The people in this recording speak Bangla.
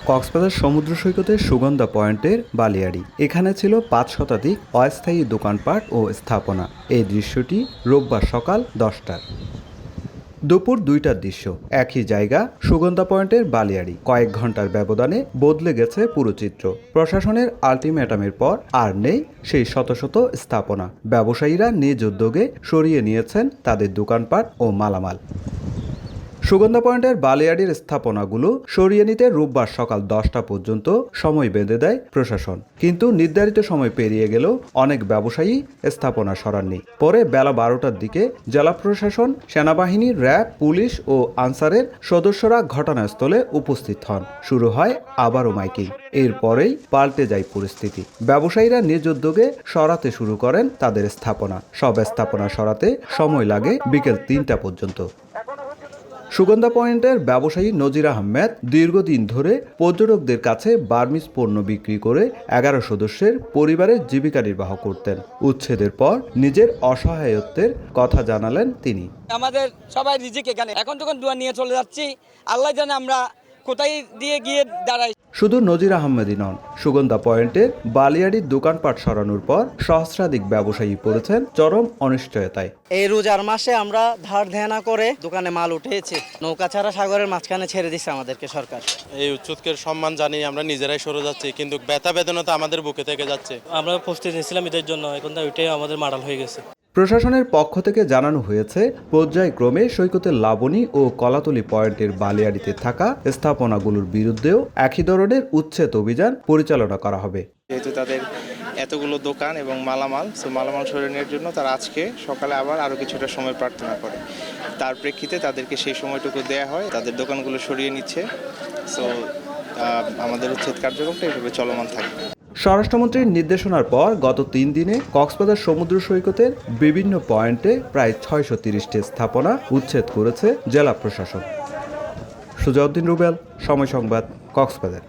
কক্সবাজার সমুদ্র সৈকতের সুগন্ধা পয়েন্টের বালিয়াড়ি। এখানে ছিল ৫ শতাধিক অস্থায়ী দোকানপাট ও স্থাপনা। এই দৃশ্যটি রোববার সকাল ১০টার। দুপুর ২টার দৃশ্য। একই জায়গা, সুগন্ধা পয়েন্টের বালিয়াড়ি। কয়েক ঘন্টার ব্যবধানে বদলে গেছে পুরো চিত্র। প্রশাসনের আলটিমেটামের পর আর নেই সেই শত শত স্থাপনা। ব্যবসায়ীরা নিজ উদ্যোগে সরিয়ে নিয়েছেন তাদের দোকানপাট ও মালামাল। সুগন্ধা পয়েন্টের বালিয়াড়ির স্থাপনাগুলো সরিয়ে নিতে রোববার সকাল ১০টা পর্যন্ত সময় বেঁধে দেয় প্রশাসন। কিন্তু নির্ধারিত সময় পেরিয়ে গেলেও অনেক ব্যবসায়ী স্থাপনা সরাননি। পরে বেলা ১২টার দিকে জেলা প্রশাসন, সেনাবাহিনী, র্যাব, পুলিশ ও আনসারের সদস্যরা ঘটনাস্থলে উপস্থিত হন। শুরু হয় আবারও মাইকিং। এরপরেই পাল্টে যায় পরিস্থিতি। ব্যবসায়ীরা নিজ উদ্যোগে সরাতে শুরু করেন তাদের স্থাপনা। সব স্থাপনা সরাতে সময় লাগে বিকেল ৩টা পর্যন্ত। সুগন্ধা পয়েন্টের ব্যবসায়ী নজির আহমেদ দীর্ঘদিন ধরে পর্যটকদের কাছে বার্মিজ পণ্য বিক্রি করে ১১ সদস্যের পরিবারের জীবিকা নির্বাহ করতেন। উচ্ছেদের পর নিজের অসহায়ত্বের কথা জানালেন তিনি। আমাদের সবাই রিজিক এখানে, এখন যখন দোয়া নিয়ে চলে যাচ্ছি, আল্লাহ জানে আমরা কোথায় দিয়ে গিয়ে দাঁড়াই। শুধু নজির আহমেদই নন, সুগন্ধা পয়েন্টের বালিয়াড়ির দোকানপাট সরানোর পর সহস্রাধিক ব্যবসায়ী পড়েছেন চরম অনিশ্চয়তায়। এই রোজার মাসে আমরা ধার ধ্যানা করে দোকানে মাল উঠেছে, নৌকা ছাড়া সাগরের মাঝখানে ছেড়ে দিচ্ছে আমাদেরকে সরকার। এই উচ্চতকের সম্মান জানিয়ে আমরা নিজেরাই সরে যাচ্ছি, কিন্তু ব্যথা বেদনা তো আমাদের বুকে থেকে যাচ্ছে। আমরা প্রস্তুতি নিয়েছিলাম ঈদের জন্য, এখন তো ওইটাই আমাদের মাডাল হয়ে গেছে। প্রশাসনের পক্ষ থেকে জানানো হয়েছে, পর্যায়ক্রমে সৈকতের লাবণী ও কলাতলী পয়েন্টের বালিয়াড়িতে থাকা স্থাপনাগুলোর বিরুদ্ধেও একই ধরনের উচ্ছেদ অভিযান পরিচালনা করা হবে। যেহেতু তাদের এতগুলো দোকান এবং মালামাল সরিয়ে নেওয়ার জন্য তারা আজকে সকালে আরও কিছুটা সময় প্রার্থনা করে। তার প্রেক্ষিতে তাদেরকে সেই সময়টুকু দেয়া হয়, তাদের দোকানগুলো সরিয়ে নিচ্ছে। আমাদের উচ্ছেদ কার্যক্রমটা এইভাবে চলমান থাকবে। স্বরাষ্ট্রমন্ত্রীর নির্দেশনার পর গত ৩ দিনে কক্সবাজার সমুদ্র সৈকতের বিভিন্ন পয়েন্টে প্রায় ৬৩০টি স্থাপনা উচ্ছেদ করেছে জেলা প্রশাসন। সুজাউদ্দিন রুবেল, সময় সংবাদ, কক্সবাজার।